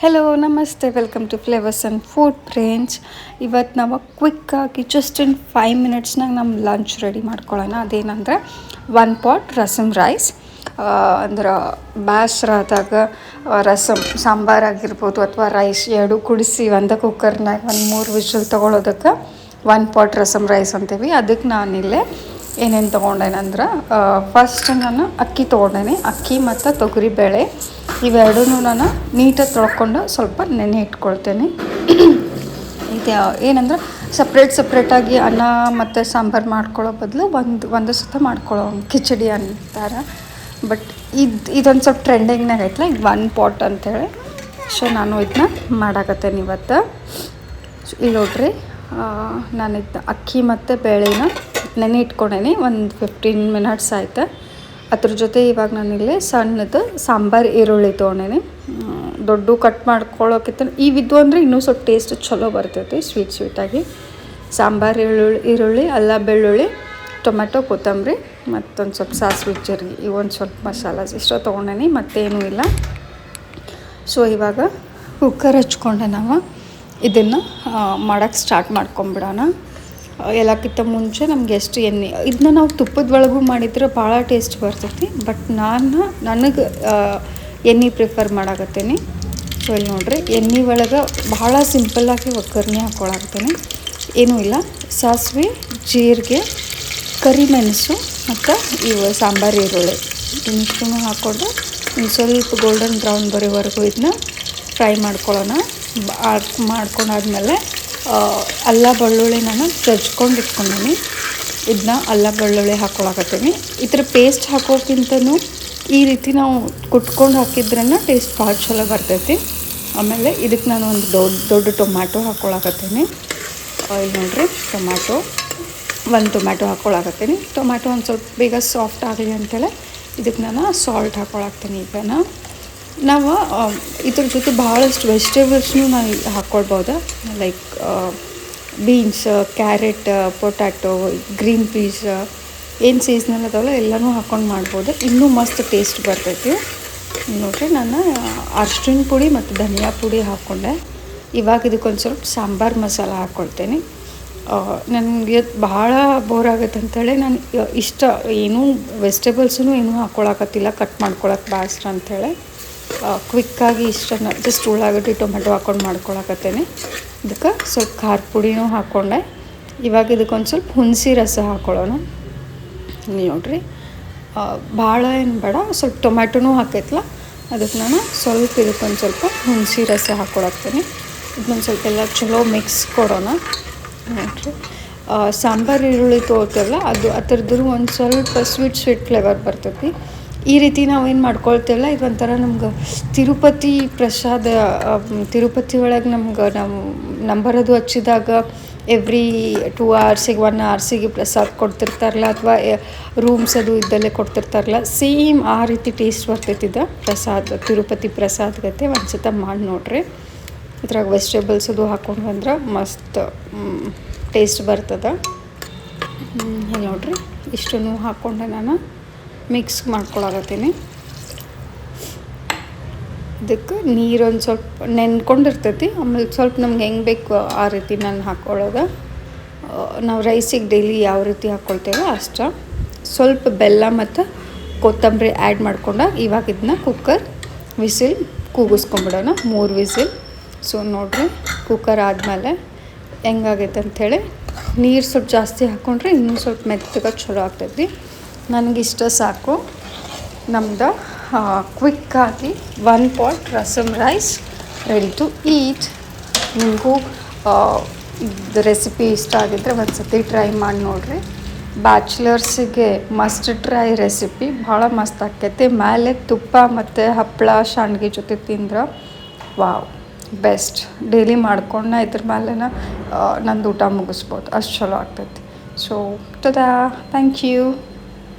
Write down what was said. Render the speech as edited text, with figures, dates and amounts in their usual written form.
Hello ನಮಸ್ತೆ, welcome to flavours and food prints. ಇವತ್ತು ನಾವು ಕ್ವಿಕ್ಕಾಗಿ ಜಸ್ಟ್ ಇನ್ 5 ಮಿನಿಟ್ಸ್ನಾಗ ನಮ್ಮ ಲಂಚ್ ರೆಡಿ ಮಾಡ್ಕೊಳ್ಳೋಣ. ಅದೇನಂದ್ರೆ 1 ಪಾಟ್ ರಸಮ್ ರೈಸ್. ಅಂದ್ರೆ ಬೇಸ್ರ ಆದಾಗ ರಸಮ್ ಸಾಂಬಾರಾಗಿರ್ಬೋದು ಅಥವಾ ರೈಸ್ ಎರಡು ಕುಡಿಸಿ ಒಂದು ಕುಕ್ಕರ್ನಾಗ ಒಂದು 3 ವಿಷಲ್ ತೊಗೊಳೋದಕ್ಕೆ 1 ಪಾಟ್ ರಸಮ್ ರೈಸ್ ಅಂತೀವಿ. ಅದಕ್ಕೆ ನಾನಿಲ್ಲೇ ಏನೇನು ತೊಗೊಂಡೇನಂದ್ರೆ ಫಸ್ಟ್ ನಾನು ಅಕ್ಕಿ ತೊಗೊಂಡೇನೆ. ಅಕ್ಕಿ ಮತ್ತು ತೊಗರಿಬೇಳೆ ಇವೆರಡೂ ನಾನು ನೀಟಾಗಿ ತೊಳ್ಕೊಂಡು ಸ್ವಲ್ಪ ನೆನೆ ಇಟ್ಕೊಳ್ತೇನೆ. ಇದು ಏನಂದ್ರೆ ಸಪ್ರೇಟಾಗಿ ಅನ್ನ ಮತ್ತು ಸಾಂಬಾರು ಮಾಡ್ಕೊಳ್ಳೋ ಬದಲು ಒಂದು ಸತ ಮಾಡ್ಕೊಳ್ಳೋ ಕಿಚಡಿ ಅಂತಾರೆ. ಬಟ್ ಇದೊಂದು ಸ್ವಲ್ಪ ಟ್ರೆಂಡಿಂಗ್ನಾಗ ಐತಲ್ಲ, ಈಗ 1 ಪಾಟ್ ಅಂಥೇಳಿ. ಸೊ ನಾನು ಇದನ್ನ ಮಾಡಾಕತ್ತೇನೆ ಇವತ್ತು. ಇಲ್ಲಿ ನೋಡ್ರಿ, ನಾನು ಇದನ್ನ ಅಕ್ಕಿ ಮತ್ತು ಬೇಳೆನ ನೆನೆ ಇಟ್ಕೊಂಡೇನಿ. ಒಂದು 15 ಮಿನಿಟ್ಸ್ ಆಯ್ತು. ಅದ್ರ ಜೊತೆ ಇವಾಗ ನಾನಿಲ್ಲಿ ಸಣ್ಣದು ಸಾಂಬಾರು ಈರುಳ್ಳಿ ತೊಗೊಂಡೇನಿ. ದೊಡ್ಡ ಕಟ್ ಮಾಡ್ಕೊಳ್ಳೋಕ್ಕಿಂತ ಇವಿದ್ದು ಅಂದರೆ ಇನ್ನೂ ಸ್ವಲ್ಪ ಟೇಸ್ಟ್ ಚಲೋ ಬರ್ತೈತಿ, ಸ್ವೀಟಾಗಿ. ಸಾಂಬಾರು ಈರುಳ್ಳಿ, ಅಲ್ಲ ಬೆಳ್ಳುಳ್ಳಿ, ಟೊಮೆಟೊ, ಕೊತ್ತಂಬರಿ ಮತ್ತೊಂದು ಸ್ವಲ್ಪ ಸಾಸಿವೆ ಜೀರಿಗೆ, ಇವೊಂದು ಸ್ವಲ್ಪ ಮಸಾಲಾಸ್ ಇಷ್ಟೋ ತೊಗೊಂಡೇನಿ, ಮತ್ತೇನೂ ಇಲ್ಲ. ಸೊ ಇವಾಗ ಕುಕ್ಕರ್ ಹಚ್ಕೊಂಡೆ ನಾವು ಇದನ್ನು ಮಾಡೋಕ್ಕೆ ಸ್ಟಾರ್ಟ್ ಮಾಡ್ಕೊಂಬಿಡೋಣ. ಎಲ್ಲಕ್ಕಿಂತ ಮುಂಚೆ ನಮ್ಗೆ ಎಷ್ಟು ಎಣ್ಣೆ, ಇದನ್ನ ನಾವು ತುಪ್ಪದ ಒಳಗೂ ಮಾಡಿದ್ರೆ ಭಾಳ ಟೇಸ್ಟ್ ಬರ್ತೈತಿ. ಬಟ್ ನನಗೆ ಎಣ್ಣೆ ಪ್ರಿಫರ್ ಮಾಡಾಕತ್ತೀನಿ. ಸೊ ಇಲ್ಲಿ ನೋಡ್ರಿ, ಎಣ್ಣೆ ಒಳಗೆ ಭಾಳ ಸಿಂಪಲ್ಲಾಗಿ ಒಗ್ಗರಣೆ ಹಾಕ್ಕೊಳಾಕತ್ತೀನಿ. ಏನೂ ಇಲ್ಲ, ಸಾಸಿವೆ, ಜೀರಿಗೆ, ಕರಿಮೆಣಸು ಮತ್ತು ಇವು ಸಾಂಬಾರು ಈರುಳ್ಳಿ ಇನ್ನಿಷ್ಟು ಹಾಕ್ಕೊಂಡು ಒಂದು ಸ್ವಲ್ಪ ಗೋಲ್ಡನ್ ಬ್ರೌನ್ ಬರೋವರೆಗೂ ಇದನ್ನ ಫ್ರೈ ಮಾಡ್ಕೊಳ್ಳೋಣ. ಮಾಡ್ಕೊಂಡಾದ್ಮೇಲೆ ಅಲ್ಲ ಬೆಳ್ಳುಳ್ಳಿ ನಾನು ಜಜ್ಕೊಂಡು ಇಟ್ಕೊಂಡೀನಿ. ಇದನ್ನ ಅಲ್ಲ ಬೆಳ್ಳುಳ್ಳಿ ಹಾಕ್ಕೊಳಕತ್ತೀನಿ. ಈ ಥರ ಪೇಸ್ಟ್ ಹಾಕೋಕ್ಕಿಂತನೂ ಈ ರೀತಿ ನಾವು ಕುಟ್ಕೊಂಡು ಹಾಕಿದ್ರೇ ಟೇಸ್ಟ್ ಭಾಳ ಚಲೋ ಬರ್ತೈತಿ. ಆಮೇಲೆ ಇದಕ್ಕೆ ನಾನು ಒಂದು ದೊಡ್ಡ ಟೊಮ್ಯಾಟೊ ಹಾಕ್ಕೊಳಕತ್ತೀನಿ. ಇಲ್ಲಿ ನೋಡಿರಿ, ಒಂದು ಟೊಮ್ಯಾಟೊ ಹಾಕ್ಕೊಳಕತ್ತೀನಿ. ಟೊಮ್ಯಾಟೊ ಒಂದು ಸ್ವಲ್ಪ ಬೇಗ ಸಾಫ್ಟ್ ಆಗಲಿ ಅಂತೇಳಿ ಇದಕ್ಕೆ ನಾನು ಸಾಲ್ಟ್ ಹಾಕ್ಕೊಳಕ್ತೀನಿ. ಈಗ ನಾವು ಇದ್ರ ಜೊತೆ ಭಾಳಷ್ಟು ವೆಜಿಟೇಬಲ್ಸ್ನೂ ನಾವು ಹಾಕ್ಕೊಳ್ಬೋದು. Like beans, carrot, potato, green piece, ಏನು ಸೀಸ್ನಲ್ ಅದಾವಲ್ಲ ಎಲ್ಲನೂ ಹಾಕ್ಕೊಂಡು ಮಾಡ್ಬೋದು. ಇನ್ನೂ ಮಸ್ತ್ ಟೇಸ್ಟ್ ಬರ್ತೈತಿ. ನೋಡಿರಿ, ನಾನು ಅರ್ಶಿಣ ಪುಡಿ ಮತ್ತು ಧನಿಯಾ ಪುಡಿ ಹಾಕ್ಕೊಂಡೆ. ಇವಾಗ ಇದಕ್ಕೊಂದು ಸ್ವಲ್ಪ ಸಾಂಬಾರು ಮಸಾಲ ಹಾಕ್ಕೊಳ್ತೇನೆ. ನನಗೆ ಭಾಳ ಬೋರ್ ಆಗುತ್ತೆ ಅಂಥೇಳಿ ನಾನು ಏನೂ ವೆಜಿಟೇಬಲ್ಸೂ ಏನೂ ಹಾಕ್ಕೊಳಕತ್ತಿಲ್ಲ, ಕಟ್ ಮಾಡ್ಕೊಳಕ್ಕೆ ಬೇಸ್ರ ಅಂಥೇಳಿ ಕ್ವಿಕ್ಕಾಗಿ ಇಷ್ಟನ್ನು ಜಸ್ಟ್ ಉಳ್ಳಾಗಡ್ಡಿ ಟೊಮೆಟೊ ಹಾಕ್ಕೊಂಡು ಮಾಡ್ಕೊಳಕತ್ತೇನೆ. ಇದಕ್ಕೆ ಸ್ವಲ್ಪ ಖಾರ ಪುಡಿನೂ ಹಾಕ್ಕೊಂಡೆ. ಇವಾಗ ಇದಕ್ಕೊಂದು ಸ್ವಲ್ಪ ಹುಣಸೆ ರಸ ಹಾಕ್ಕೊಳ್ಳೋಣ. ನೋಡಿರಿ, ಭಾಳ ಏನು ಬೇಡ, ಸ್ವಲ್ಪ ಟೊಮ್ಯಾಟೊನೂ ಹಾಕೈತಲ್ಲ, ಅದಕ್ಕೆ ನಾನು ಸ್ವಲ್ಪ ಇದಕ್ಕೊಂದು ಸ್ವಲ್ಪ ಹುಣಸೆ ರಸ ಹಾಕ್ಕೊಳಕ್ತೀನಿ. ಇದನ್ನೊಂದು ಸ್ವಲ್ಪ ಎಲ್ಲ ಚಲೋ ಮಿಕ್ಸ್ ಕೊಡೋಣ. ನೋಡಿರಿ, ಸಾಂಬಾರು ಈರುಳ್ಳಿ ತೊಗೊಳ್ತೇವಲ್ಲ ಅದು ಅದರದ್ದು ಒಂದು ಸ್ವಲ್ಪ ಸ್ವೀಟ್ ಫ್ಲೇವರ್ ಬರ್ತೈತಿ. ಈ ರೀತಿ ನಾವೇನು ಮಾಡ್ಕೊಳ್ತೇವಲ್ಲ, ಇದೊಂಥರ ನಮ್ಗೆ ತಿರುಪತಿ ಪ್ರಸಾದ. ತಿರುಪತಿ ಒಳಗೆ ನಮ್ಗೆ ನಂಬರದು ಹಚ್ಚಿದಾಗ ಎವ್ರಿ 2 ಅವರ್ಸಿಗೆ 1 ಅವರ್ಸಿಗೆ ಪ್ರಸಾದ ಕೊಡ್ತಿರ್ತಾರಲ್ಲ, ಅಥವಾ ರೂಮ್ಸ್ ಅದು ಇದ್ದಲ್ಲೇ ಕೊಡ್ತಿರ್ತಾರಲ್ಲ, ಸೇಮ್ ಆ ರೀತಿ ಟೇಸ್ಟ್ ಬರ್ತೈತಿದ ಪ್ರಸಾದ, ತಿರುಪತಿ ಪ್ರಸಾದ ಗತೆ. ಒಂದು ಸತ ಮಾಡಿ ನೋಡ್ರಿ. ಇದ್ರಾಗ ವೆಜಿಟೇಬಲ್ಸ್ ಅದು ಹಾಕ್ಕೊಂಡು ಬಂದ್ರೆ ಮಸ್ತ್ ಟೇಸ್ಟ್ ಬರ್ತದೆ. ನೋಡಿರಿ, ಇಷ್ಟನ್ನು ಹಾಕ್ಕೊಂಡೆ ನಾನು ಮಿಕ್ಸ್ ಮಾಡ್ಕೊಳಕತ್ತೀನಿ. ಇದಕ್ಕೆ ನೀರೊಂದು ಸ್ವಲ್ಪ ನೆನ್ಕೊಂಡಿರ್ತೈತಿ. ಆಮೇಲೆ ಸ್ವಲ್ಪ ನಮ್ಗೆ ಹೆಂಗೆ ಬೇಕು ಆ ರೀತಿ ನಾನು ಹಾಕ್ಕೊಳ್ಳೋದು. ನಾವು ರೈಸಿಗೆ ಡೈಲಿ ಯಾವ ರೀತಿ ಹಾಕ್ಕೊಳ್ತೇವೋ ಅಷ್ಟ. ಸ್ವಲ್ಪ ಬೆಲ್ಲ ಮತ್ತು ಕೊತ್ತಂಬರಿ ಆ್ಯಡ್ ಮಾಡ್ಕೊಂಡಾಗ ಇವಾಗ ಇದನ್ನ ಕುಕ್ಕರ್ ವಿಸಿಲ್ ಕೂಗಿಸ್ಕೊಂಬಿಡೋಣ, 3 ವಿಸಿಲ್. ಸೊ ನೋಡಿರಿ, ಕುಕ್ಕರ್ ಆದಮೇಲೆ ಹೆಂಗಾಗೈತೆ ಅಂಥೇಳಿ ನೀರು ಸ್ವಲ್ಪ ಜಾಸ್ತಿ ಹಾಕ್ಕೊಂಡ್ರೆ ಇನ್ನೂ ಸ್ವಲ್ಪ ಮೆತ್ತಗೆ ಚಲೋ ಆಗ್ತೈತಿ. ನನಗಿಷ್ಟ ಸಾಕು. ನಮ್ದು ಕ್ವಿಕ್ಕಾಗಿ 1 pot rasam rice ready to eat. ನಿಮಗೂ ಇದು ರೆಸಿಪಿ ಇಷ್ಟ ಆಗಿದ್ದರೆ ಒಂದು ಸತಿ ಟ್ರೈ ಮಾಡಿ ನೋಡಿರಿ. ಬ್ಯಾಚುಲರ್ಸಿಗೆ ಮಸ್ಟ್ ಟ್ರೈ ರೆಸಿಪಿ, ಭಾಳ ಮಸ್ತ್ ಆಕೈತಿ. ಮೇಲೆ ತುಪ್ಪ ಮತ್ತು ಹಪ್ಪಳ ಶಾಂಡ್ಗೆ ಜೊತೆ ತಿಂದ್ರೆ ವಾವ್, ಬೆಸ್ಟ್. ಡೈಲಿ ಮಾಡ್ಕೊಂಡು ಇದ್ರ ಮೇಲೆ ನಂದು ಊಟ ಮುಗಿಸ್ಬೋದು, ಅಷ್ಟು ಚಲೋ ಆಗ್ತೈತಿ. So thank you.